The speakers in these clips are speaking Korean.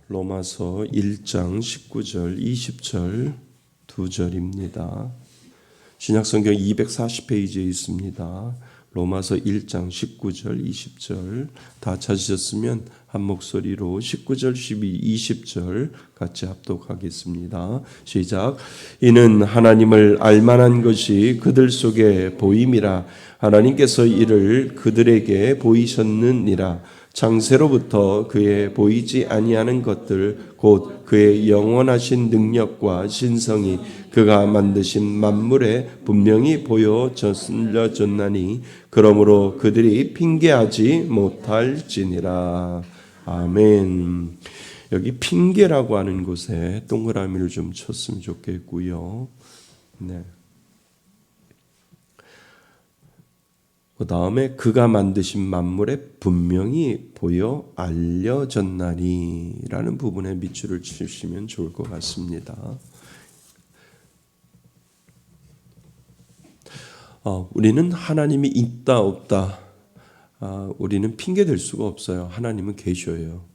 로마서 1장 19절, 20절 두 절입니다. 신약성경 240페이지에 있습니다. 로마서 1장 19절, 20절 다 찾으셨으면 한 목소리로 19절, 12, 20절 같이 합독하겠습니다. 시작. 이는 하나님을 알만한 것이 그들 속에 보임이라. 하나님께서 이를 그들에게 보이셨느니라. 창세로부터 그의 보이지 아니하는 것들 곧 그의 영원하신 능력과 신성이 그가 만드신 만물에 분명히 보여졌나니 그러므로 그들이 핑계하지 못할지니라. 아멘. 여기 핑계라고 하는 곳에 동그라미를 좀 쳤으면 좋겠고요. 네. 그 다음에 그가 만드신 만물에 분명히 보여 알려졌나니 라는 부분에 밑줄을 치시면 좋을 것 같습니다. 우리는 하나님이 있다 없다 우리는 핑계 댈 수가 없어요. 하나님은 계셔요.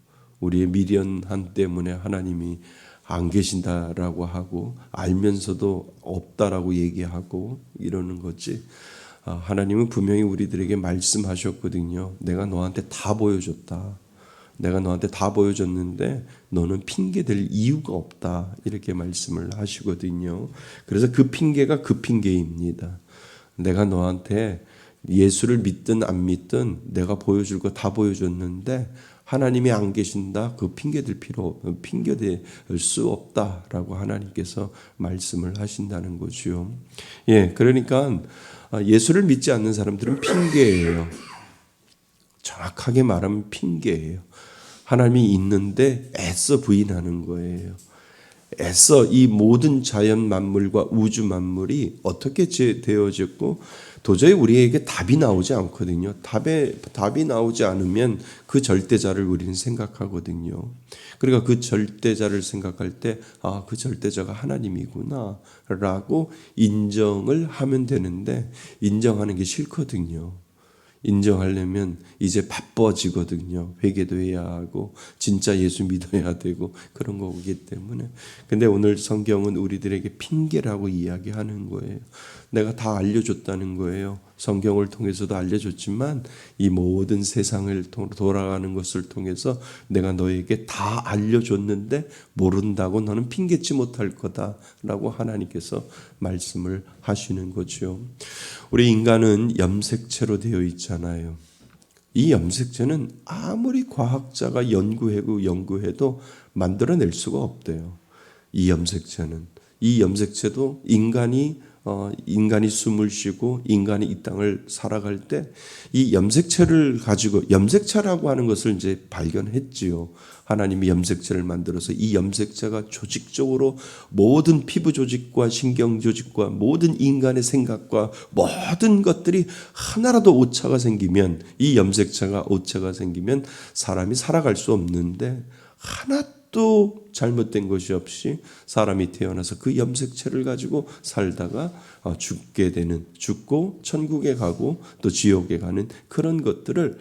우리의 미련함 때문에 하나님이 안 계신다라고 하고 알면서도 없다라고 얘기하고 이러는 거지. 하나님은 분명히 우리들에게 말씀하셨거든요. 내가 너한테 다 보여줬다. 내가 너한테 다 보여줬는데 너는 핑계댈 이유가 없다. 이렇게 말씀을 하시거든요. 그래서 그 핑계가 그 핑계입니다. 내가 너한테 예수를 믿든 안 믿든 내가 보여줄 거 다 보여줬는데 하나님이 안 계신다. 그 핑계댈 수 없다라고 하나님께서 말씀을 하신다는 거죠. 예, 그러니까 예수를 믿지 않는 사람들은 핑계예요. 정확하게 말하면 핑계예요. 하나님이 있는데 애써 부인하는 거예요. 애써 이 모든 자연 만물과 우주 만물이 어떻게 되어졌고 도저히 우리에게 답이 나오지 않거든요. 답이 나오지 않으면 그 절대자를 우리는 생각하거든요. 그러니까 그 절대자를 생각할 때 그 절대자가 하나님이구나 라고 인정을 하면 되는데 인정하는 게 싫거든요. 인정하려면 이제 바빠지거든요. 회개도 해야 하고 진짜 예수 믿어야 되고 그런 거기 때문에. 근데 오늘 성경은 우리들에게 핑계라고 이야기하는 거예요. 내가 다 알려줬다는 거예요. 성경을 통해서도 알려줬지만 이 모든 세상을 돌아가는 것을 통해서 내가 너에게 다 알려줬는데 모른다고 너는 핑계치 못할 거다라고 하나님께서 말씀을 하시는 거죠. 우리 인간은 염색체로 되어 있잖아요. 이 염색체는 아무리 과학자가 연구해도 만들어낼 수가 없대요. 이 염색체도 인간이 숨을 쉬고 인간이 이 땅을 살아갈 때 이 염색체를 가지고 염색체라고 하는 것을 이제 발견했지요. 하나님이 염색체를 만들어서 이 염색체가 조직적으로 모든 피부 조직과 신경 조직과 모든 인간의 생각과 모든 것들이 하나라도 오차가 생기면 이 염색체가 오차가 생기면 사람이 살아갈 수 없는데 하나도 잘못된 것이 없이 사람이 태어나서 그 염색체를 가지고 살다가 죽고 천국에 가고 또 지옥에 가는 그런 것들을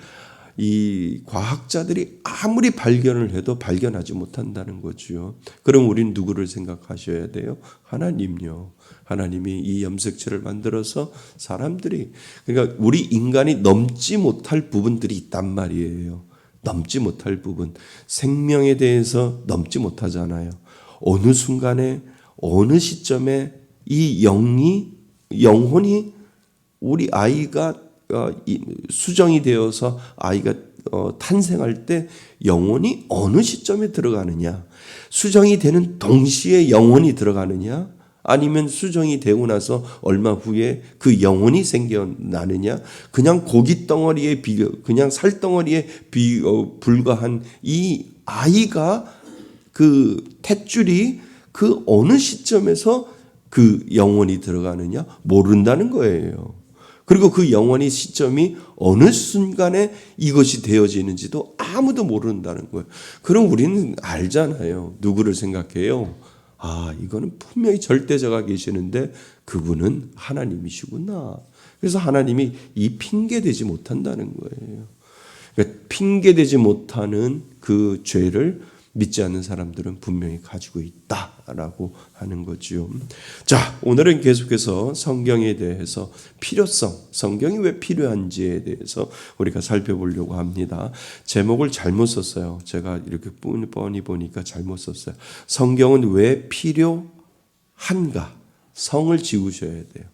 이 과학자들이 아무리 발견을 해도 발견하지 못한다는 거죠. 그럼 우리는 누구를 생각하셔야 돼요? 하나님요. 하나님이 이 염색체를 만들어서 사람들이 그러니까 우리 인간이 넘지 못할 부분들이 있단 말이에요. 넘지 못할 부분. 생명에 대해서 넘지 못하잖아요. 어느 순간에 어느 시점에 이 영혼이 우리 아이가 수정이 되어서 아이가 탄생할 때 영혼이 어느 시점에 들어가느냐, 수정이 되는 동시에 영혼이 들어가느냐, 아니면 수정이 되고 나서 얼마 후에 그 영혼이 생겨나느냐, 그냥 고기 덩어리에 그냥 살 덩어리에 불과한 이 아이가 그 탯줄이 그 어느 시점에서 그 영혼이 들어가느냐 모른다는 거예요. 그리고 그 영혼의 시점이 어느 순간에 이것이 되어지는지도 아무도 모른다는 거예요. 그럼 우리는 알잖아요. 누구를 생각해요? 이거는 분명히 절대자가 계시는데 그분은 하나님이시구나. 그래서 하나님이 이 핑계대지 못한다는 거예요. 그러니까 핑계대지 못하는 그 죄를 믿지 않는 사람들은 분명히 가지고 있다라고 하는 거지요. 자, 오늘은 계속해서 성경에 대해서 필요성, 성경이 왜 필요한지에 대해서 우리가 살펴보려고 합니다. 제목을 잘못 썼어요. 제가 이렇게 뻔히 보니까 잘못 썼어요. 성경은 왜 필요한가? 성을 지우셔야 돼요.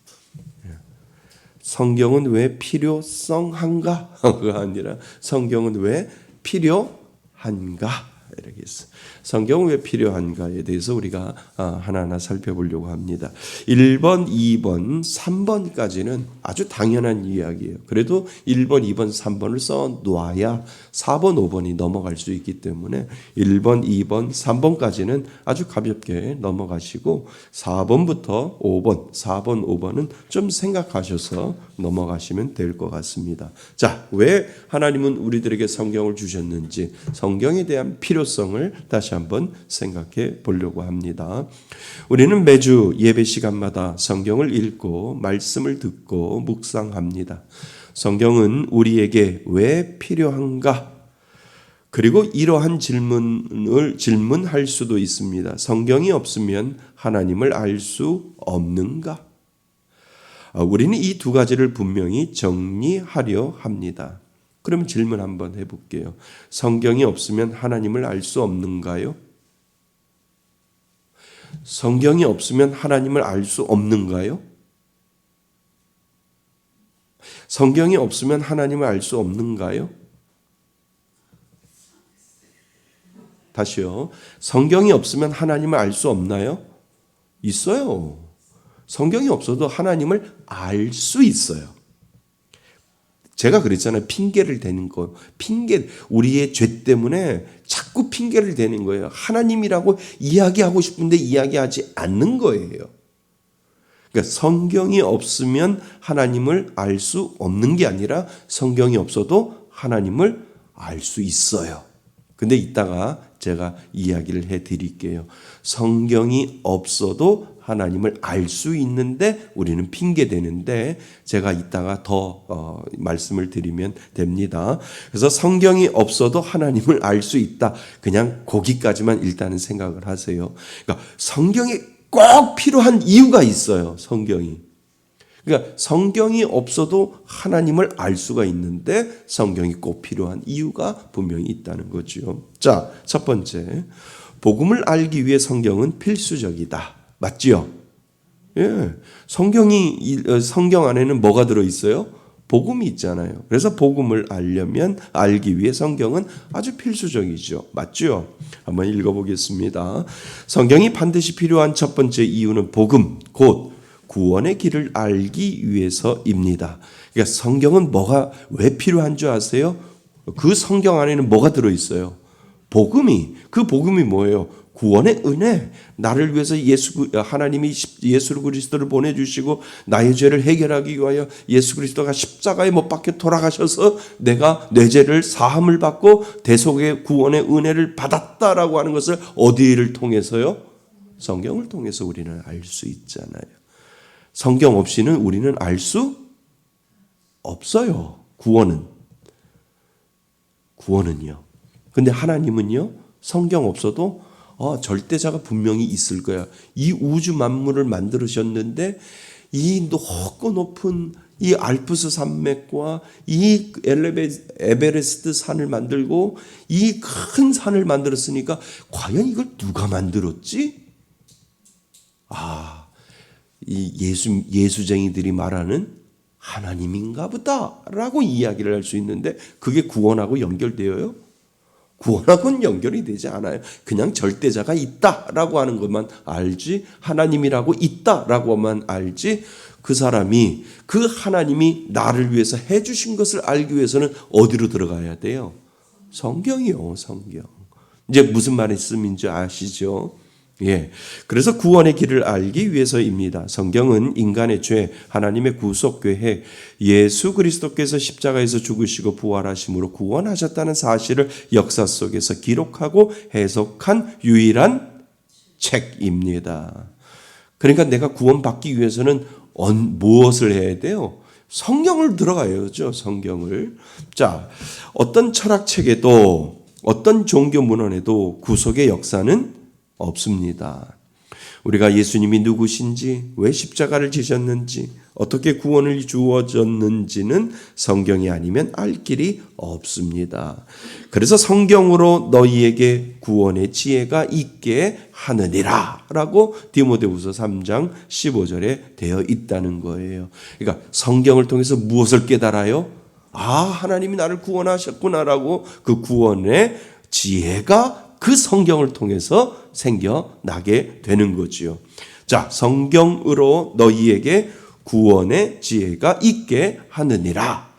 성경은 왜 필요성한가가 아니라 성경은 왜 필요한가? 이렇게 있어요. 성경은 왜 필요한가에 대해서 우리가 하나하나 살펴보려고 합니다. 1번, 2번, 3번까지는 아주 당연한 이야기예요. 그래도 1번, 2번, 3번을 써놔야 4번, 5번이 넘어갈 수 있기 때문에 1번, 2번, 3번까지는 아주 가볍게 넘어가시고 4번부터 5번, 4번, 5번은 좀 생각하셔서 넘어가시면 될 것 같습니다. 자, 왜 하나님은 우리들에게 성경을 주셨는지 성경에 대한 필요성을 다시 한번 생각해 보려고 합니다. 우리는 매주 예배 시간마다 성경을 읽고 말씀을 듣고 묵상합니다. 성경은 우리에게 왜 필요한가? 그리고 이러한 질문할 수도 있습니다. 성경이 없으면 하나님을 알 수 없는가? 우리는 이 두 가지를 분명히 정리하려 합니다. 그럼 질문 한번 해볼게요. 성경이 없으면 하나님을 알 수 없는가요? 성경이 없으면 하나님을 알 수 없는가요? 성경이 없으면 하나님을 알 수 없는가요? 다시요. 성경이 없으면 하나님을 알 수 없나요? 있어요. 성경이 없어도 하나님을 알 수 있어요. 제가 그랬잖아요. 핑계를 대는 거. 우리의 죄 때문에 자꾸 핑계를 대는 거예요. 하나님이라고 이야기하고 싶은데 이야기하지 않는 거예요. 그러니까 성경이 없으면 하나님을 알 수 없는 게 아니라 성경이 없어도 하나님을 알 수 있어요. 근데 이따가 제가 이야기를 해 드릴게요. 성경이 없어도 하나님을 알 수 있는데 우리는 핑계 대는데 제가 이따가 더 말씀을 드리면 됩니다. 그래서 성경이 없어도 하나님을 알 수 있다. 그냥 거기까지만 일단은 생각을 하세요. 그러니까 성경이 꼭 필요한 이유가 있어요. 성경이. 그러니까 성경이 없어도 하나님을 알 수가 있는데 성경이 꼭 필요한 이유가 분명히 있다는 거죠. 자, 첫 번째. 복음을 알기 위해 성경은 필수적이다. 맞지요? 예. 성경 안에는 뭐가 들어있어요? 복음이 있잖아요. 그래서 복음을 알기 위해 성경은 아주 필수적이죠. 맞죠? 한번 읽어보겠습니다. 성경이 반드시 필요한 첫 번째 이유는 복음, 곧 구원의 길을 알기 위해서입니다. 그러니까 성경은 왜 필요한 줄 아세요? 그 성경 안에는 뭐가 들어있어요? 그 복음이 뭐예요? 구원의 은혜, 나를 위해서 하나님이 예수 그리스도를 보내주시고 나의 죄를 해결하기 위하여 예수 그리스도가 십자가에 못 박혀 돌아가셔서 내가 내 죄를 사함을 받고 대속의 구원의 은혜를 받았다라고 하는 것을 어디를 통해서요? 성경을 통해서 우리는 알 수 있잖아요. 성경 없이는 우리는 알 수 없어요. 구원은요. 근데 하나님은요, 성경 없어도 절대자가 분명히 있을 거야. 이 우주 만물을 만들으셨는데 이 높고 높은 이 알프스 산맥과 이 에베레스트 산을 만들고 이 큰 산을 만들었으니까 과연 이걸 누가 만들었지? 이 예수쟁이들이 말하는 하나님인가 보다라고 이야기를 할 수 있는데 그게 구원하고 연결되어요? 구원하고는 연결이 되지 않아요. 그냥 절대자가 있다라고 하는 것만 알지, 하나님이라고 있다라고만 알지, 그 하나님이 나를 위해서 해주신 것을 알기 위해서는 어디로 들어가야 돼요? 성경이요, 성경. 이제 무슨 말씀인지 아시죠? 예. 그래서 구원의 길을 알기 위해서입니다. 성경은 인간의 죄, 하나님의 구속 계획, 예수 그리스도께서 십자가에서 죽으시고 부활하심으로 구원하셨다는 사실을 역사 속에서 기록하고 해석한 유일한 책입니다. 그러니까 내가 구원받기 위해서는 무엇을 해야 돼요? 성경을 들어가야죠, 성경을. 자, 어떤 철학책에도 어떤 종교 문헌에도 구속의 역사는 없습니다. 우리가 예수님이 누구신지, 왜 십자가를 지셨는지, 어떻게 구원을 주어졌는지는 성경이 아니면 알 길이 없습니다. 그래서 성경으로 너희에게 구원의 지혜가 있게 하느니라 라고 디모데후서 3장 15절에 되어 있다는 거예요. 그러니까 성경을 통해서 무엇을 깨달아요? 하나님이 나를 구원하셨구나라고 그 구원의 지혜가 그 성경을 통해서 생겨나게 되는 거지요. 자, 성경으로 너희에게 구원의 지혜가 있게 하느니라.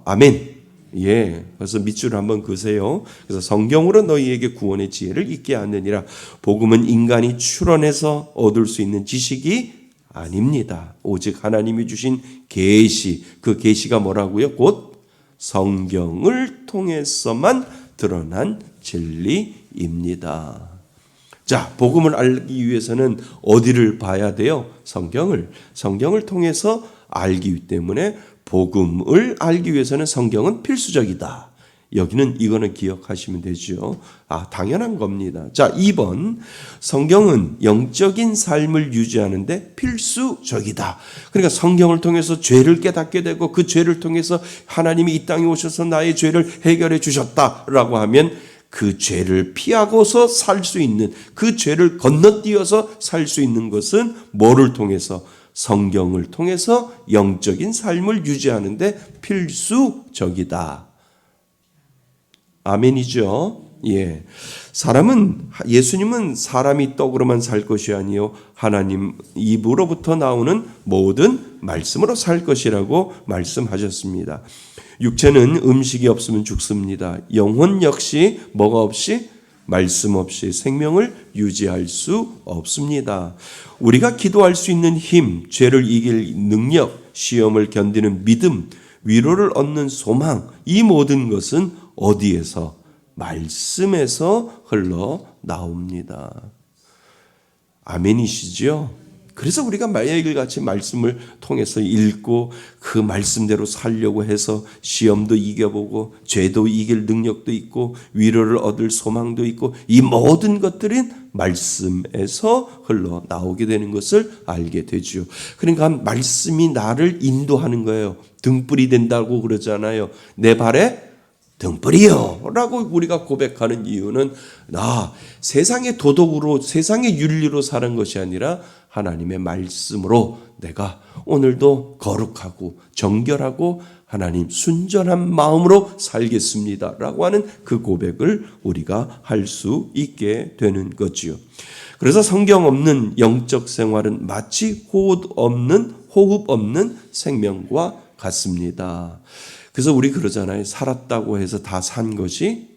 아멘. 예. 그래서 밑줄을 한번 그으세요. 그래서 성경으로 너희에게 구원의 지혜를 있게 하느니라. 복음은 인간이 추론해서 얻을 수 있는 지식이 아닙니다. 오직 하나님이 주신 계시, 그 계시가 뭐라고요? 곧 성경을 통해서만 드러난 진리입니다. 자, 복음을 알기 위해서는 어디를 봐야 돼요? 성경을 통해서 알기 때문에 복음을 알기 위해서는 성경은 필수적이다. 이거는 기억하시면 되죠. 당연한 겁니다. 자, 2번. 성경은 영적인 삶을 유지하는데 필수적이다. 그러니까 성경을 통해서 죄를 깨닫게 되고 그 죄를 통해서 하나님이 이 땅에 오셔서 나의 죄를 해결해 주셨다라고 하면 그 죄를 피하고서 살 수 있는, 그 죄를 건너뛰어서 살 수 있는 것은 뭐를 통해서? 성경을 통해서 영적인 삶을 유지하는데 필수적이다. 아멘이죠. 예. 예수님은 사람이 떡으로만 살 것이 아니요 하나님 입으로부터 나오는 모든 말씀으로 살 것이라고 말씀하셨습니다. 육체는 음식이 없으면 죽습니다. 영혼 역시 뭐가 없이? 말씀 없이 생명을 유지할 수 없습니다. 우리가 기도할 수 있는 힘, 죄를 이길 능력, 시험을 견디는 믿음, 위로를 얻는 소망, 이 모든 것은 어디에서? 말씀에서 흘러나옵니다. 아멘이시죠? 그래서 우리가 매일같이 말씀을 통해서 읽고 그 말씀대로 살려고 해서 시험도 이겨보고 죄도 이길 능력도 있고 위로를 얻을 소망도 있고 이 모든 것들은 말씀에서 흘러나오게 되는 것을 알게 되죠. 그러니까 말씀이 나를 인도하는 거예요. 등불이 된다고 그러잖아요. 내 발에 등불이요 라고 우리가 고백하는 이유는 세상의 도덕으로 세상의 윤리로 사는 것이 아니라 하나님의 말씀으로 내가 오늘도 거룩하고 정결하고 하나님 순전한 마음으로 살겠습니다 라고 하는 그 고백을 우리가 할 수 있게 되는 거지요. 그래서 성경 없는 영적 생활은 마치 호흡 없는 생명과 같습니다. 그래서 우리 그러잖아요. 살았다고 해서 다 산 것이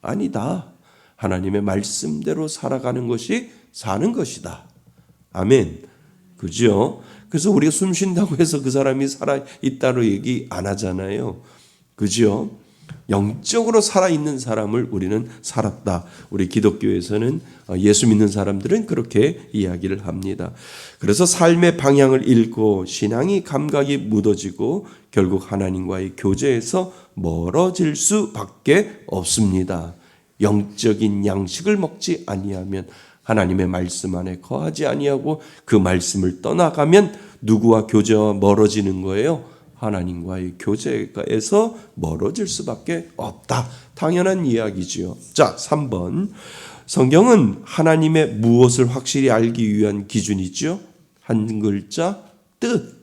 아니다. 하나님의 말씀대로 살아가는 것이 사는 것이다. 아멘. 그죠? 그래서 우리가 숨 쉰다고 해서 그 사람이 살아있다로 얘기 안 하잖아요. 그죠? 영적으로 살아있는 사람을 우리는 살았다. 우리 기독교에서는 예수 믿는 사람들은 그렇게 이야기를 합니다. 그래서 삶의 방향을 잃고 신앙이 감각이 묻어지고 결국 하나님과의 교제에서 멀어질 수밖에 없습니다. 영적인 양식을 먹지 아니하면 하나님의 말씀 안에 거하지 아니하고 그 말씀을 떠나가면 누구와 교제와 멀어지는 거예요? 하나님과의 교제에서 멀어질 수밖에 없다. 당연한 이야기지요. 자, 3번. 성경은 하나님의 무엇을 확실히 알기 위한 기준이죠. 한 글자 뜻.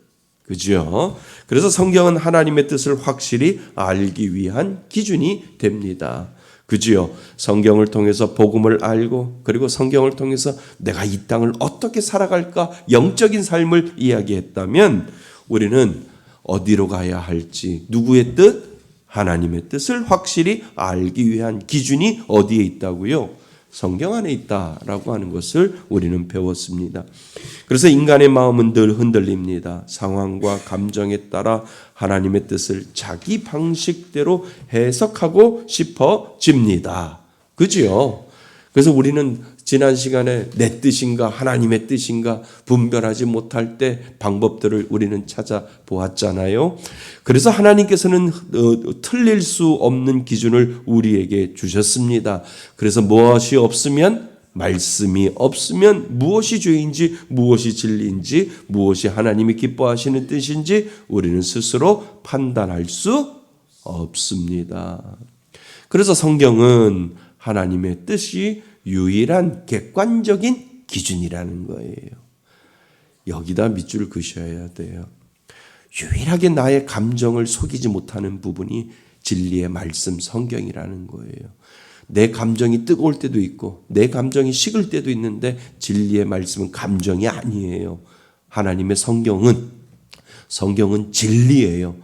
그죠? 그래서 성경은 하나님의 뜻을 확실히 알기 위한 기준이 됩니다. 그지요? 성경을 통해서 복음을 알고 그리고 성경을 통해서 내가 이 땅을 어떻게 살아갈까 영적인 삶을 이야기했다면 우리는 어디로 가야 할지 누구의 뜻? 하나님의 뜻을 확실히 알기 위한 기준이 어디에 있다고요? 성경 안에 있다라고 하는 것을 우리는 배웠습니다. 그래서 인간의 마음은 늘 흔들립니다. 상황과 감정에 따라 하나님의 뜻을 자기 방식대로 해석하고 싶어집니다. 그죠? 그래서 우리는 지난 시간에 내 뜻인가 하나님의 뜻인가 분별하지 못할 때 방법들을 우리는 찾아보았잖아요. 그래서 하나님께서는 틀릴 수 없는 기준을 우리에게 주셨습니다. 그래서 무엇이 없으면, 말씀이 없으면 무엇이 죄인지, 무엇이 진리인지, 무엇이 하나님이 기뻐하시는 뜻인지 우리는 스스로 판단할 수 없습니다. 그래서 성경은 하나님의 뜻이 유일한 객관적인 기준이라는 거예요. 여기다 밑줄을 그으셔야 돼요. 유일하게 나의 감정을 속이지 못하는 부분이 진리의 말씀 성경이라는 거예요. 내 감정이 뜨거울 때도 있고 내 감정이 식을 때도 있는데 진리의 말씀은 감정이 아니에요. 하나님의 성경은 진리예요.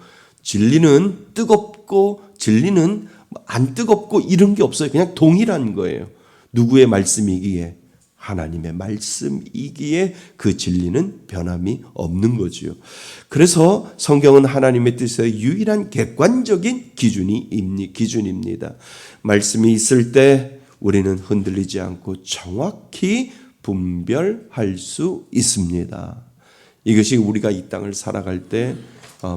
진리는 뜨겁고 진리는 안 뜨겁고 이런 게 없어요. 그냥 동일한 거예요. 누구의 말씀이기에? 하나님의 말씀이기에 그 진리는 변함이 없는 거지요. 그래서 성경은 하나님의 뜻의 유일한 객관적인 기준입니다. 말씀이 있을 때 우리는 흔들리지 않고 정확히 분별할 수 있습니다. 이것이 우리가 이 땅을 살아갈 때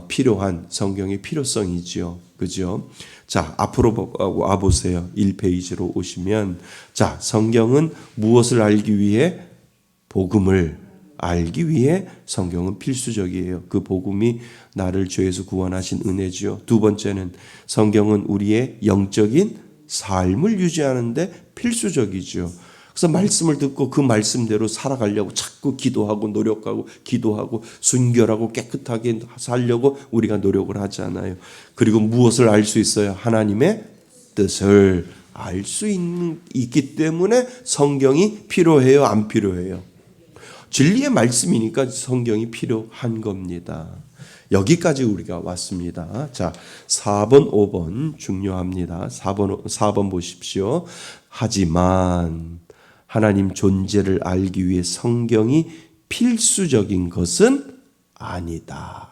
필요한 성경의 필요성이지요. 그죠? 자, 앞으로 와보세요. 1페이지로 오시면, 자, 성경은 무엇을 알기 위해? 복음을 알기 위해 성경은 필수적이에요. 그 복음이 나를 죄에서 구원하신 은혜지요. 두 번째는 성경은 우리의 영적인 삶을 유지하는데 필수적이죠. 그래서 말씀을 듣고 그 말씀대로 살아가려고 자꾸 기도하고 노력하고 기도하고 순결하고 깨끗하게 살려고 우리가 노력을 하잖아요. 그리고 무엇을 알 수 있어요? 하나님의 뜻을 알 수 있기 때문에 성경이 필요해요? 안 필요해요? 진리의 말씀이니까 성경이 필요한 겁니다. 여기까지 우리가 왔습니다. 자, 4번, 5번 중요합니다. 4번 보십시오. 하지만 하나님 존재를 알기 위해 성경이 필수적인 것은 아니다.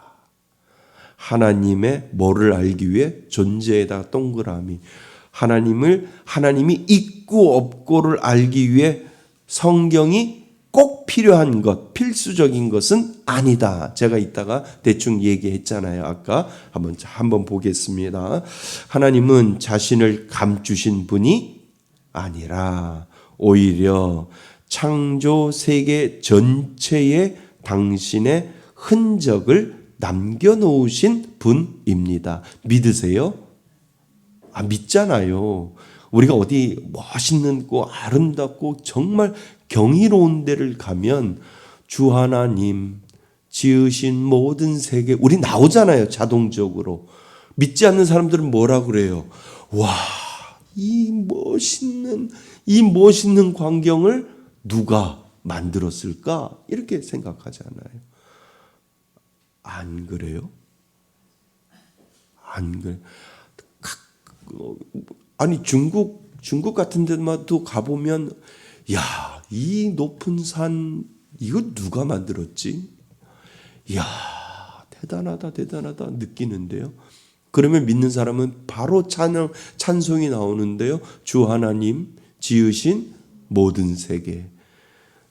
하나님의 뭐를 알기 위해? 존재에다가 동그라미. 하나님이 있고 없고를 알기 위해 성경이 꼭 필요한 것, 필수적인 것은 아니다. 제가 이따가 대충 얘기했잖아요. 아까 한번 보겠습니다. 하나님은 자신을 감추신 분이 아니라 오히려 창조 세계 전체에 당신의 흔적을 남겨놓으신 분입니다. 믿으세요? 믿잖아요. 우리가 어디 멋있고 아름답고 정말 경이로운 데를 가면 주 하나님 지으신 모든 세계 우리 나오잖아요. 자동적으로. 믿지 않는 사람들은 뭐라 그래요? 와, 이 멋있는 광경을 누가 만들었을까? 이렇게 생각하잖아요. 안 그래요? 안 그래요? 아니 중국 같은 데마도 가보면 야, 이 높은 산 이거 누가 만들었지? 야, 대단하다 느끼는데요. 그러면 믿는 사람은 바로 찬송이 나오는데요. 주 하나님 지으신 모든 세계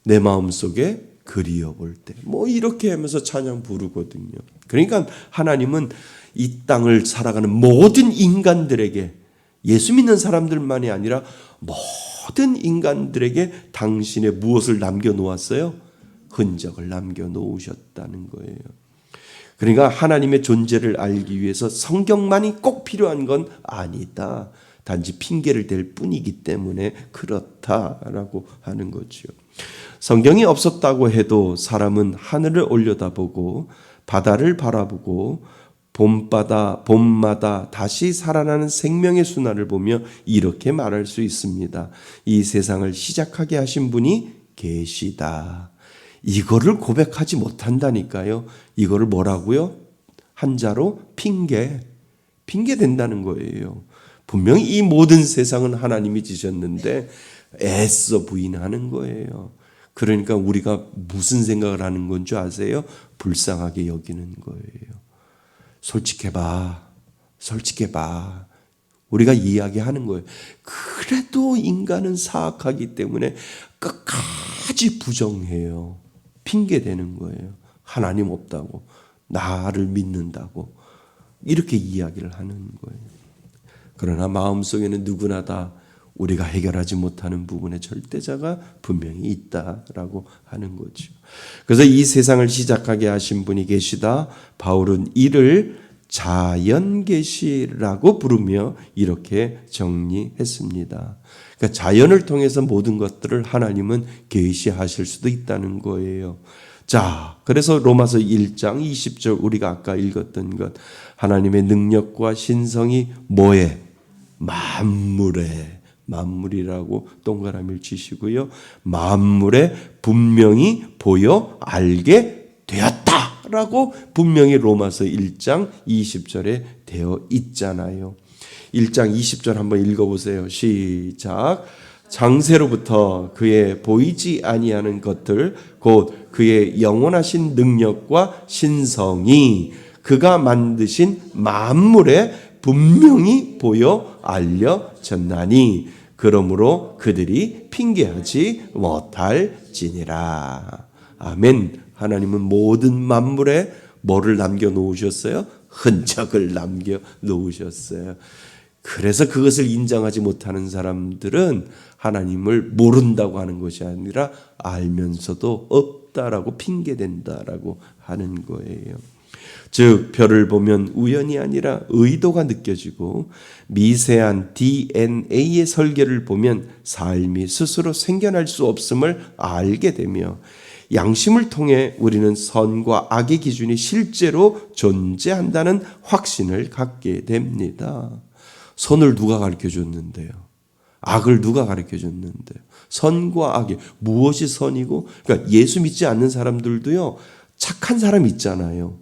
내 마음속에 그리워볼 때 뭐 이렇게 하면서 찬양 부르거든요. 그러니까 하나님은 이 땅을 살아가는 모든 인간들에게 예수 믿는 사람들만이 아니라 모든 인간들에게 당신의 무엇을 남겨놓았어요? 흔적을 남겨놓으셨다는 거예요. 그러니까 하나님의 존재를 알기 위해서 성경만이 꼭 필요한 건 아니다. 단지 핑계를 댈 뿐이기 때문에 그렇다라고 하는 거죠. 성경이 없었다고 해도 사람은 하늘을 올려다보고 바다를 바라보고 봄마다 다시 살아나는 생명의 순환을 보며 이렇게 말할 수 있습니다. 이 세상을 시작하게 하신 분이 계시다. 이거를 고백하지 못한다니까요. 이거를 뭐라고요? 한자로 핑계 된다는 거예요. 분명히 이 모든 세상은 하나님이 지셨는데 애써 부인하는 거예요. 그러니까 우리가 무슨 생각을 하는 건 줄 아세요? 불쌍하게 여기는 거예요. 솔직해봐. 우리가 이야기하는 거예요. 그래도 인간은 사악하기 때문에 끝까지 부정해요. 핑계대는 거예요. 하나님 없다고, 나를 믿는다고 이렇게 이야기를 하는 거예요. 그러나 마음속에는 누구나 다 우리가 해결하지 못하는 부분의 절대자가 분명히 있다라고 하는 거죠. 그래서 이 세상을 시작하게 하신 분이 계시다. 바울은 이를 자연계시라고 부르며 이렇게 정리했습니다. 그러니까 자연을 통해서 모든 것들을 하나님은 계시하실 수도 있다는 거예요. 자, 그래서 로마서 1장 20절 우리가 아까 읽었던 것, 하나님의 능력과 신성이 뭐에? 만물에, 만물이라고 동그라미를 치시고요. 만물에 분명히 보여 알게 되었다라고 분명히 로마서 1장 20절에 되어 있잖아요. 1장 20절 한번 읽어보세요. 시작. 장세로부터 그의 보이지 아니하는 것들 곧 그의 영원하신 능력과 신성이 그가 만드신 만물에 분명히 보여 알려졌나니 그러므로 그들이 핑계하지 못할지니라. 아멘. 하나님은 모든 만물에 뭐를 남겨놓으셨어요? 흔적을 남겨놓으셨어요. 그래서 그것을 인정하지 못하는 사람들은 하나님을 모른다고 하는 것이 아니라 알면서도 없다라고 핑계댄다라고 하는 거예요. 즉 별을 보면 우연이 아니라 의도가 느껴지고 미세한 DNA의 설계를 보면 삶이 스스로 생겨날 수 없음을 알게 되며 양심을 통해 우리는 선과 악의 기준이 실제로 존재한다는 확신을 갖게 됩니다. 선을 누가 가르쳐 줬는데요? 악을 누가 가르쳐 줬는데요? 선과 악이 무엇이 선이고, 그러니까 예수 믿지 않는 사람들도요, 착한 사람 있잖아요.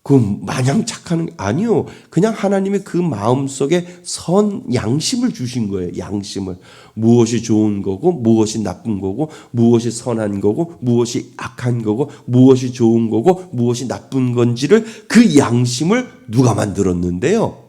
그 마냥 착한 아니요. 그냥 하나님의 그 마음속에 선 양심을 주신 거예요. 양심을. 무엇이 좋은 거고 무엇이 나쁜 거고 무엇이 선한 거고 무엇이 악한 거고 무엇이 좋은 거고 무엇이 나쁜 건지를 그 양심을 누가 만들었는데요?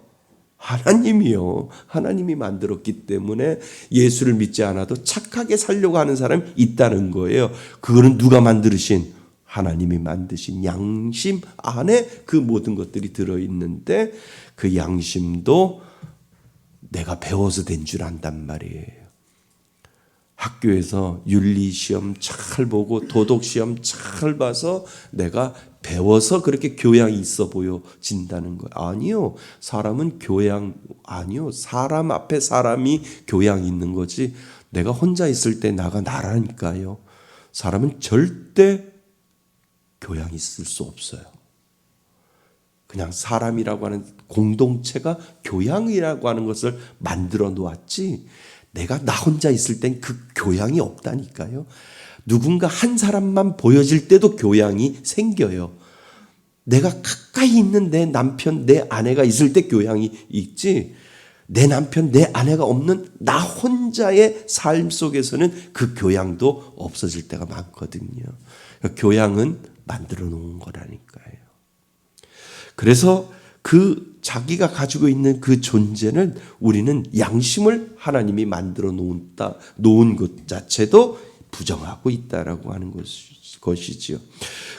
하나님이요. 하나님이 만들었기 때문에 예수를 믿지 않아도 착하게 살려고 하는 사람이 있다는 거예요. 그거는 누가 만드신? 하나님이 만드신 양심 안에 그 모든 것들이 들어있는데 그 양심도 내가 배워서 된 줄 안단 말이에요. 학교에서 윤리시험 잘 보고 도덕시험 잘 봐서 내가 배워서 그렇게 교양이 있어 보여진다는 거예요. 아니요. 사람은 교양 아니요. 사람 앞에 사람이 교양이 있는 거지 내가 혼자 있을 때 나가 나라니까요. 사람은 절대 교양이 있을 수 없어요. 그냥 사람이라고 하는 공동체가 교양이라고 하는 것을 만들어 놓았지 내가 나 혼자 있을 땐 그 교양이 없다니까요. 누군가 한 사람만 보여질 때도 교양이 생겨요. 내가 가까이 있는 내 남편, 내 아내가 있을 때 교양이 있지 내 남편, 내 아내가 없는 나 혼자의 삶 속에서는 그 교양도 없어질 때가 많거든요. 교양은 만들어 놓은 거라니까요. 그래서 그 자기가 가지고 있는 그 존재는 우리는 양심을 하나님이 만들어 놓은 것 자체도 부정하고 있다라고 하는 것이지요.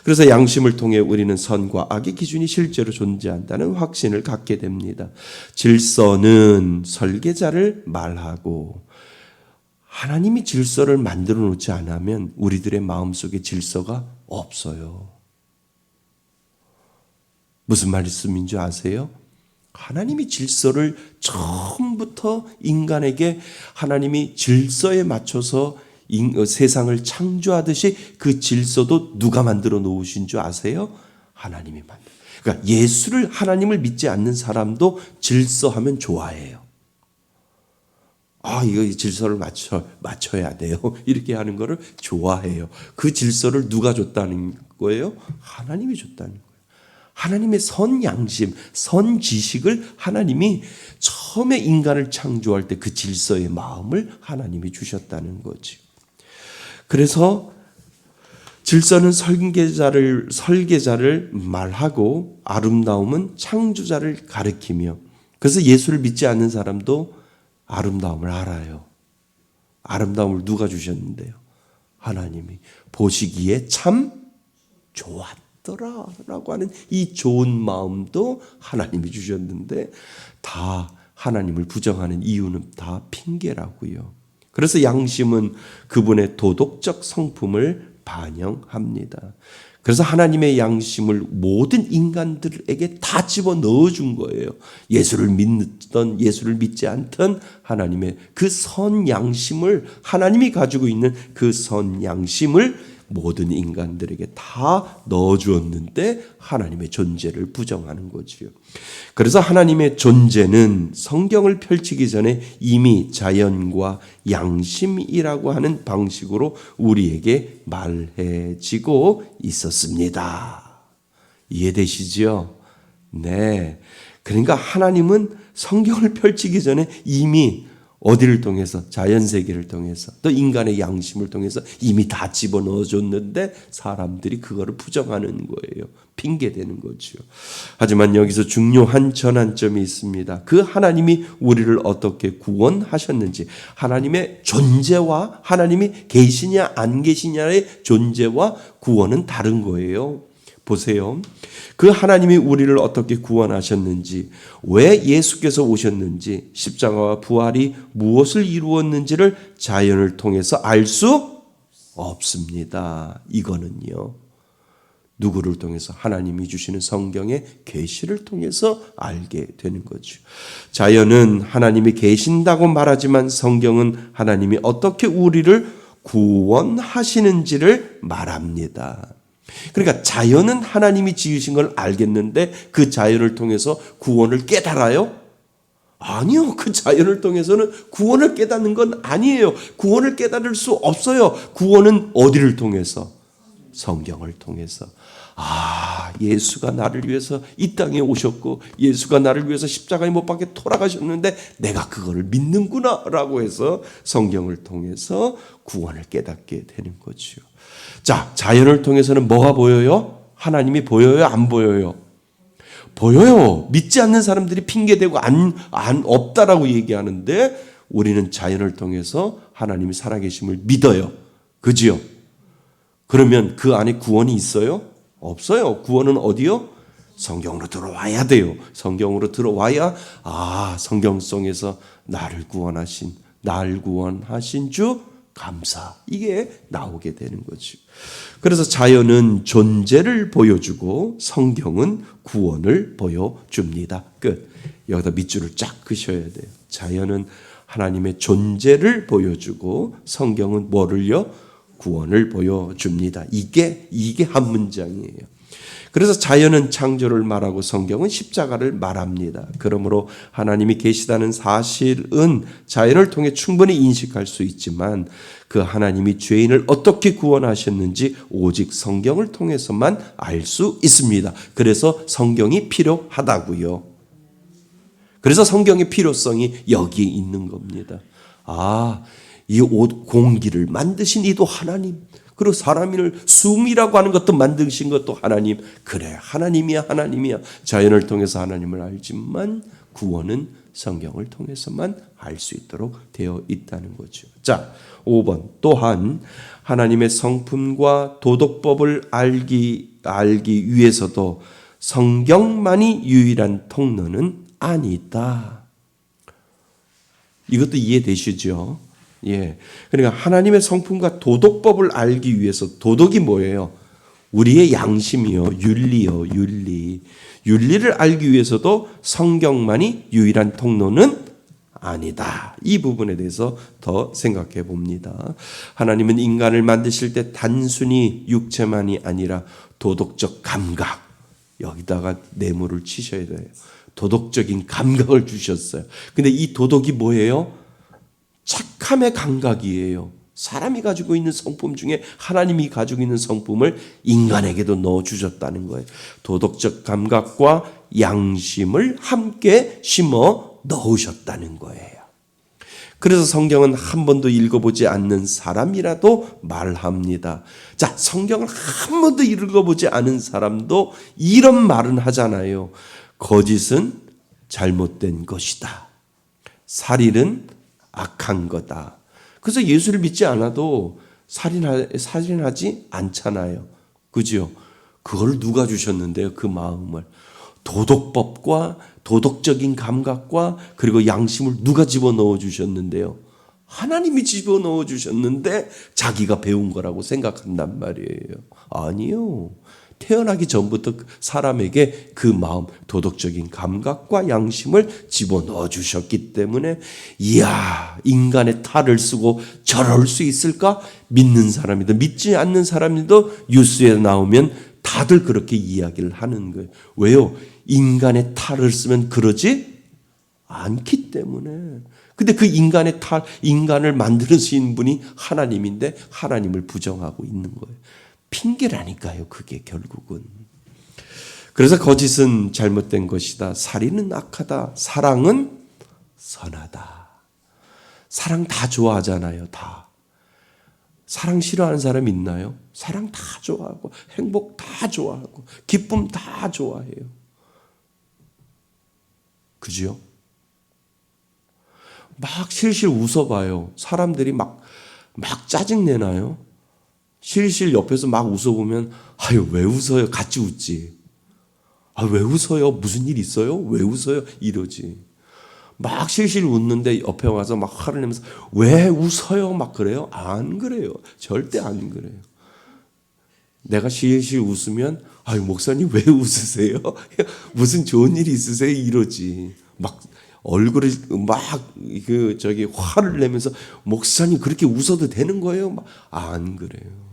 그래서 양심을 통해 우리는 선과 악의 기준이 실제로 존재한다는 확신을 갖게 됩니다. 질서는 설계자를 말하고 하나님이 질서를 만들어 놓지 않으면 우리들의 마음속에 질서가 없어요. 무슨 말씀인지 아세요? 하나님이 질서를 처음부터 인간에게 하나님이 질서에 맞춰서 세상을 창조하듯이 그 질서도 누가 만들어 놓으신 줄 아세요? 하나님이 만들어. 그러니까 예수를 하나님을 믿지 않는 사람도 질서하면 좋아해요. 이거 질서를 맞춰야 돼요. 이렇게 하는 거를 좋아해요. 그 질서를 누가 줬다는 거예요? 하나님이 줬다는 거예요. 하나님의 선 양심, 선 지식을 하나님이 처음에 인간을 창조할 때 그 질서의 마음을 하나님이 주셨다는 거죠. 그래서 질서는 설계자를 말하고 아름다움은 창조자를 가리키며 그래서 예수를 믿지 않는 사람도 아름다움을 알아요. 아름다움을 누가 주셨는데요? 하나님이 보시기에 참 좋았더라 라고 하는 이 좋은 마음도 하나님이 주셨는데 다 하나님을 부정하는 이유는 다 핑계라고요. 그래서 양심은 그분의 도덕적 성품을 반영합니다. 그래서 하나님의 양심을 모든 인간들에게 다 집어넣어 준 거예요. 예수를 믿든 예수를 믿지 않든 하나님의 그 선 양심을, 하나님이 가지고 있는 그 선 양심을 모든 인간들에게 다 넣어주었는데 하나님의 존재를 부정하는 거지요. 그래서 하나님의 존재는 성경을 펼치기 전에 이미 자연과 양심이라고 하는 방식으로 우리에게 말해지고 있었습니다. 이해되시죠? 네. 그러니까 하나님은 성경을 펼치기 전에 이미 어디를 통해서? 자연세계를 통해서 또 인간의 양심을 통해서 이미 다 집어넣어줬는데 사람들이 그거를 부정하는 거예요. 핑계대는 거죠. 하지만 여기서 중요한 전환점이 있습니다. 그 하나님이 우리를 어떻게 구원하셨는지, 하나님의 존재와 하나님이 계시냐 안 계시냐의 존재와 구원은 다른 거예요. 보세요. 그 하나님이 우리를 어떻게 구원하셨는지, 왜 예수께서 오셨는지, 십자가와 부활이 무엇을 이루었는지를 자연을 통해서 알 수 없습니다. 이거는요. 누구를 통해서? 하나님이 주시는 성경의 계시를 통해서 알게 되는 거죠. 자연은 하나님이 계신다고 말하지만 성경은 하나님이 어떻게 우리를 구원하시는지를 말합니다. 그러니까 자연은 하나님이 지으신 걸 알겠는데 그 자연을 통해서 구원을 깨달아요? 아니요. 그 자연을 통해서는 구원을 깨닫는 건 아니에요. 구원을 깨달을 수 없어요. 구원은 어디를 통해서? 성경을 통해서. 아, 예수가 나를 위해서 이 땅에 오셨고 예수가 나를 위해서 십자가에 못 박혀 돌아가셨는데 내가 그거를 믿는구나 라고 해서 성경을 통해서 구원을 깨닫게 되는 거죠. 자, 자연을 통해서는 뭐가 보여요? 하나님이 보여요? 안 보여요? 보여요. 믿지 않는 사람들이 핑계대고 없다라고 얘기하는데 우리는 자연을 통해서 하나님이 살아계심을 믿어요. 그지요? 그러면 그 안에 구원이 있어요? 없어요. 구원은 어디요? 성경으로 들어와야 돼요. 성경으로 들어와야 성경 속에서 나를 구원하신 주 감사, 이게 나오게 되는 거죠. 그래서 자연은 존재를 보여주고 성경은 구원을 보여줍니다. 끝. 여기다 밑줄을 쫙 그셔야 돼요. 자연은 하나님의 존재를 보여주고 성경은 뭐를요? 구원을 보여줍니다. 이게 한 문장이에요. 그래서 자연은 창조를 말하고 성경은 십자가를 말합니다. 그러므로 하나님이 계시다는 사실은 자연을 통해 충분히 인식할 수 있지만 그 하나님이 죄인을 어떻게 구원하셨는지 오직 성경을 통해서만 알 수 있습니다. 그래서 성경이 필요하다고요. 그래서 성경의 필요성이 여기에 있는 겁니다. 이 옷 공기를 만드신 이도 하나님, 그리고 사람을 숨이라고 하는 것도 만드신 것도 하나님. 그래, 하나님이야. 자연을 통해서 하나님을 알지만 구원은 성경을 통해서만 알 수 있도록 되어 있다는 거죠. 자, 5번. 또한 하나님의 성품과 도덕법을 알기 위해서도 성경만이 유일한 통로는 아니다. 이것도 이해되시죠? 예. 그러니까 하나님의 성품과 도덕법을 알기 위해서, 도덕이 뭐예요? 우리의 양심이요, 윤리요, 윤리. 윤리를 알기 위해서도 성경만이 유일한 통로는 아니다. 이 부분에 대해서 더 생각해 봅니다. 하나님은 인간을 만드실 때 단순히 육체만이 아니라 도덕적 감각, 여기다가 내물을 치셔야 돼요. 도덕적인 감각을 주셨어요. 근데 이 도덕이 뭐예요? 착함의 감각이에요. 사람이 가지고 있는 성품 중에 하나님이 가지고 있는 성품을 인간에게도 넣어주셨다는 거예요. 도덕적 감각과 양심을 함께 심어 넣으셨다는 거예요. 그래서 성경은 한 번도 읽어보지 않는 사람이라도 말합니다. 자, 성경을 한 번도 읽어보지 않은 사람도 이런 말은 하잖아요. 거짓은 잘못된 것이다. 살인은 악한 거다. 그래서 예수를 믿지 않아도 살인하지 않잖아요. 그죠? 그걸 누가 주셨는데요? 그 마음을. 도덕법과 도덕적인 감각과 그리고 양심을 누가 집어넣어 주셨는데요? 하나님이 집어넣어 주셨는데 자기가 배운 거라고 생각한단 말이에요. 아니요. 태어나기 전부터 사람에게 그 마음, 도덕적인 감각과 양심을 집어넣어 주셨기 때문에 이야, 인간의 탈을 쓰고 저럴 수 있을까? 믿는 사람이든 믿지 않는 사람들도 뉴스에 나오면 다들 그렇게 이야기를 하는 거예요. 왜요? 인간의 탈을 쓰면 그러지 않기 때문에. 근데 그 인간의 탈, 인간을 만드신 분이 하나님인데 하나님을 부정하고 있는 거예요. 핑계라니까요, 그게 결국은. 그래서 거짓은 잘못된 것이다. 살인은 악하다. 사랑은 선하다. 사랑 다 좋아하잖아요, 다. 사랑 싫어하는 사람 있나요? 사랑 다 좋아하고, 행복 다 좋아하고, 기쁨 다 좋아해요. 그죠? 막 실실 웃어봐요. 사람들이 막 짜증내나요? 실실 옆에서 막 웃어보면 아유 왜 웃어요? 같이 웃지. 아 왜 웃어요? 무슨 일 있어요? 왜 웃어요? 이러지. 막 실실 웃는데 옆에 와서 막 화를 내면서 왜 웃어요? 막 그래요? 안 그래요. 절대 안 그래요. 내가 실실 웃으면 아유 목사님 왜 웃으세요? 무슨 좋은 일이 있으세요? 이러지. 막 얼굴을 막 화를 내면서 목사님 그렇게 웃어도 되는 거예요? 막 안 그래요.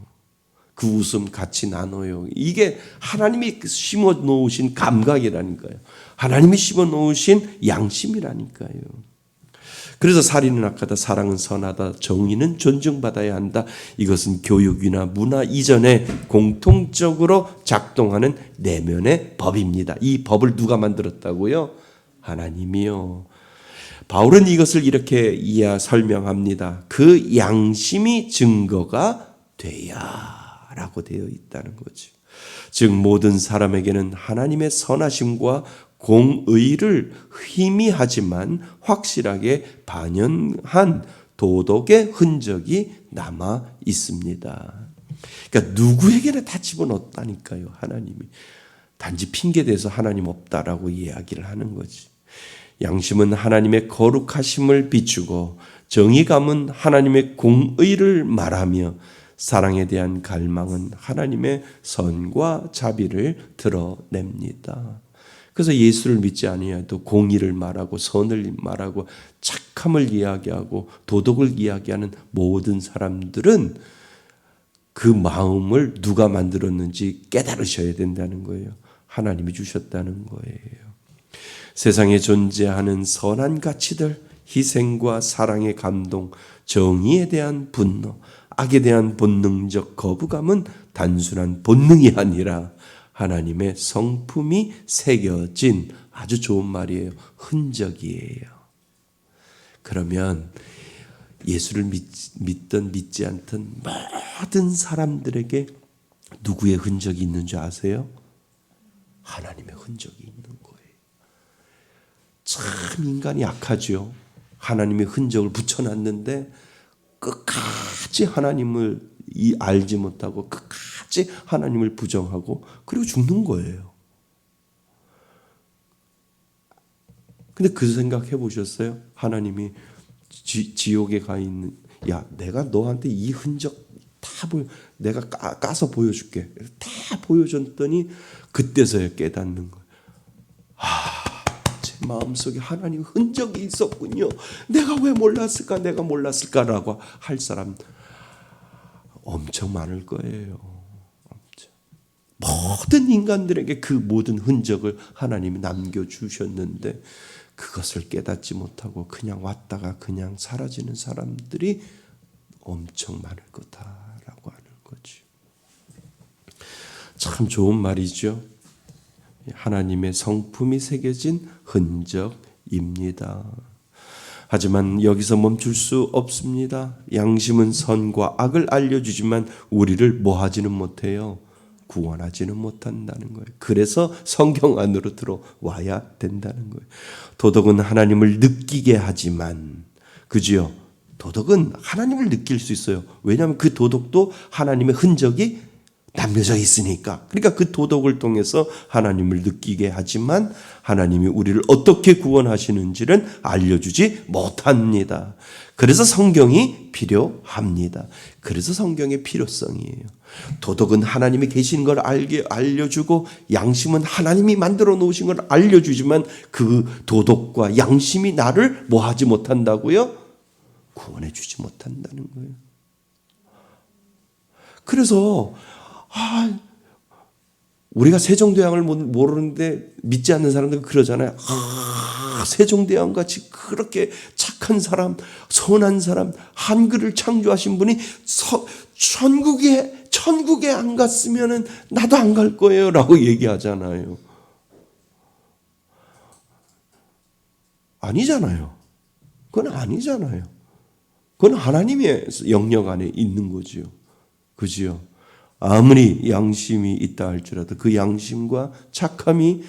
그 웃음 같이 나눠요. 이게 하나님이 심어 놓으신 감각이라니까요. 하나님이 심어 놓으신 양심이라니까요. 그래서 살인은 악하다, 사랑은 선하다, 정의는 존중받아야 한다. 이것은 교육이나 문화 이전에 공통적으로 작동하는 내면의 법입니다. 이 법을 누가 만들었다고요? 하나님이요. 바울은 이것을 이렇게 설명합니다. 그 양심이 증거가 돼야 라고 되어 있다는 거죠. 즉 모든 사람에게는 하나님의 선하심과 공의를 희미하지만 확실하게 반영한 도덕의 흔적이 남아 있습니다. 그러니까 누구에게나 다 집어넣었다니까요. 하나님이. 단지 핑계대서 하나님 없다라고 이야기를 하는 거지. 양심은 하나님의 거룩하심을 비추고 정의감은 하나님의 공의를 말하며 사랑에 대한 갈망은 하나님의 선과 자비를 드러냅니다. 그래서 예수를 믿지 아니하여도 공의를 말하고 선을 말하고 착함을 이야기하고 도덕을 이야기하는 모든 사람들은 그 마음을 누가 만들었는지 깨달으셔야 된다는 거예요. 하나님이 주셨다는 거예요. 세상에 존재하는 선한 가치들, 희생과 사랑의 감동, 정의에 대한 분노, 악에 대한 본능적 거부감은 단순한 본능이 아니라 하나님의 성품이 새겨진 아주 좋은 말이에요. 흔적이에요. 그러면 예수를 믿든 믿지 않든 모든 사람들에게 누구의 흔적이 있는 줄 아세요? 하나님의 흔적이 있는 거예요. 참 인간이 약하죠. 하나님의 흔적을 붙여놨는데 끝까지 하나님을 알지 못하고 끝까지 하나님을 부정하고 그리고 죽는 거예요. 근데 그 생각 해보셨어요? 하나님이 지옥에 가 있는 야 내가 너한테 이 흔적 다 내가 까서 보여줄게. 다 보여줬더니 그때서야 깨닫는 거예요. 제 마음속에 하나님의 흔적이 있었군요. 내가 왜 몰랐을까? 내가 몰랐을까라고 할 사람 엄청 많을 거예요. 엄청. 모든 인간들에게 그 모든 흔적을 하나님이 남겨주셨는데 그것을 깨닫지 못하고 그냥 왔다가 그냥 사라지는 사람들이 엄청 많을 거다라고 하는 거죠. 참 좋은 말이죠. 하나님의 성품이 새겨진 흔적입니다. 하지만 여기서 멈출 수 없습니다. 양심은 선과 악을 알려주지만 우리를 뭐 하지는 못해요? 구원하지는 못한다는 거예요. 그래서 성경 안으로 들어와야 된다는 거예요. 도덕은 하나님을 느끼게 하지만, 그지요? 도덕은 하나님을 느낄 수 있어요. 왜냐하면 그 도덕도 하나님의 흔적이 남겨져 있으니까. 그러니까 그 도덕을 통해서 하나님을 느끼게 하지만 하나님이 우리를 어떻게 구원하시는지는 알려주지 못합니다. 그래서 성경이 필요합니다. 그래서 성경의 필요성이에요. 도덕은 하나님이 계신 걸 알려주고 양심은 하나님이 만들어 놓으신 걸 알려주지만 그 도덕과 양심이 나를 뭐 하지 못한다고요? 구원해 주지 못한다는 거예요. 그래서 우리가 세종대왕을 모르는데 믿지 않는 사람들 그러잖아요. 세종대왕같이 그렇게 착한 사람, 선한 사람, 한글을 창조하신 분이 천국에 안 갔으면 나도 안 갈 거예요 라고 얘기하잖아요. 아니잖아요. 그건 아니잖아요. 그건 하나님의 영역 안에 있는 거지요. 그지요? 아무리 양심이 있다 할지라도 그 양심과 착함이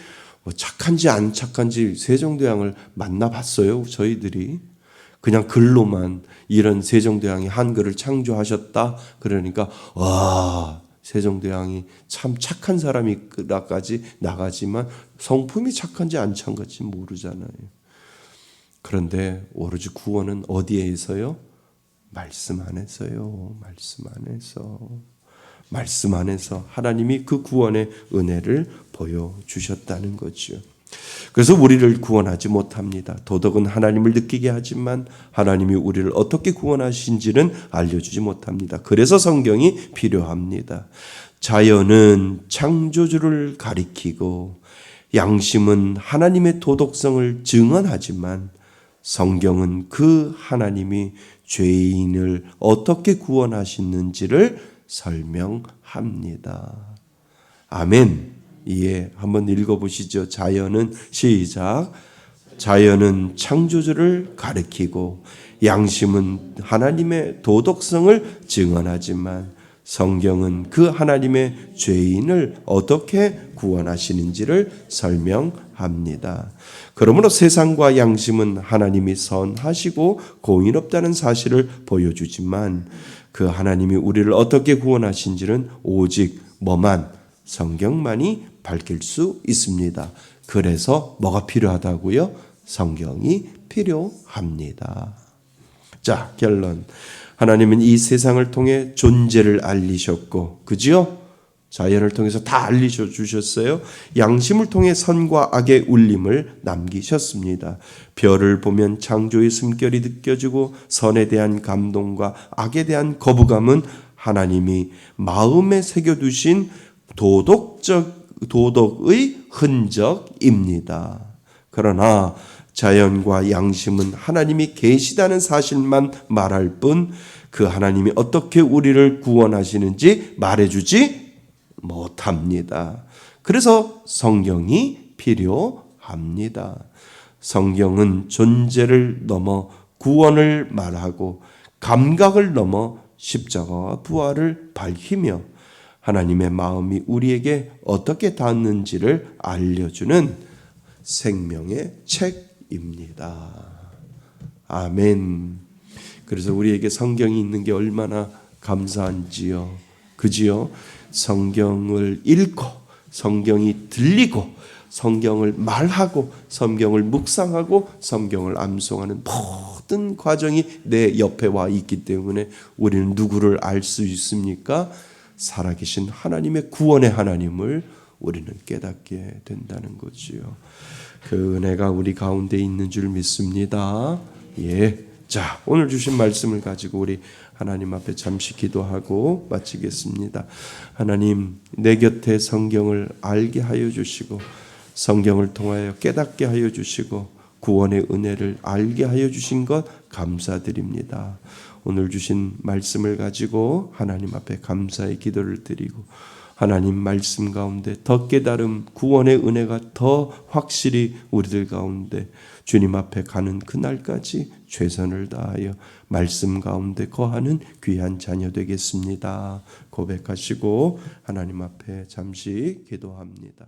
착한지 안 착한지 세종대왕을 만나봤어요. 저희들이 그냥 글로만 이런 세종대왕이 한글을 창조하셨다 그러니까 와 세종대왕이 참 착한 사람이라까지 나가지만 성품이 착한지 안 착한지 모르잖아요. 그런데 오로지 구원은 어디에서요? 말씀 안에서요. 말씀 안에서 하나님이 그 구원의 은혜를 보여주셨다는 거죠. 그래서 우리를 구원하지 못합니다. 도덕은 하나님을 느끼게 하지만 하나님이 우리를 어떻게 구원하신지는 알려주지 못합니다. 그래서 성경이 필요합니다. 자연은 창조주를 가리키고 양심은 하나님의 도덕성을 증언하지만 성경은 그 하나님이 죄인을 어떻게 구원하시는지를 설명합니다. 아멘. 예, 한번 읽어보시죠. 자연은 시작. 자연은 창조주를 가리키고 양심은 하나님의 도덕성을 증언하지만 성경은 그 하나님의 죄인을 어떻게 구원하시는지를 설명합니다. 그러므로 세상과 양심은 하나님이 선하시고 공의롭다는 사실을 보여주지만 그 하나님이 우리를 어떻게 구원하신지는 오직 뭐만 성경만이 밝힐 수 있습니다. 그래서 뭐가 필요하다고요? 성경이 필요합니다. 자, 결론. 하나님은 이 세상을 통해 존재를 알리셨고, 그지요? 자연을 통해서 다 알려주셨어요. 양심을 통해 선과 악의 울림을 남기셨습니다. 별을 보면 창조의 숨결이 느껴지고 선에 대한 감동과 악에 대한 거부감은 하나님이 마음에 새겨두신 도덕의 흔적입니다. 그러나 자연과 양심은 하나님이 계시다는 사실만 말할 뿐 그 하나님이 어떻게 우리를 구원하시는지 말해주지 못합니다. 그래서 성경이 필요합니다. 성경은 존재를 넘어 구원을 말하고 감각을 넘어 십자가와 부활을 밝히며 하나님의 마음이 우리에게 어떻게 닿는지를 알려주는 생명의 책입니다. 아멘. 그래서 우리에게 성경이 있는 게 얼마나 감사한지요. 그지요? 성경을 읽고 성경이 들리고 성경을 말하고 성경을 묵상하고 성경을 암송하는 모든 과정이 내 옆에 와 있기 때문에 우리는 누구를 알 수 있습니까? 살아계신 하나님의 구원의 하나님을 우리는 깨닫게 된다는 거지요. 그 은혜가 우리 가운데 있는 줄 믿습니다. 예. 자, 오늘 주신 말씀을 가지고 우리 하나님 앞에 잠시 기도하고 마치겠습니다. 하나님, 내 곁에 성경을 알게 하여 주시고 성경을 통하여 깨닫게 하여 주시고 구원의 은혜를 알게 하여 주신 것 감사드립니다. 오늘 주신 말씀을 가지고 하나님 앞에 감사의 기도를 드리고 하나님 말씀 가운데 더 깨달음, 구원의 은혜가 더 확실히 우리들 가운데 주님 앞에 가는 그날까지 최선을 다하여 말씀 가운데 거하는 귀한 자녀 되겠습니다. 고백하시고 하나님 앞에 잠시 기도합니다.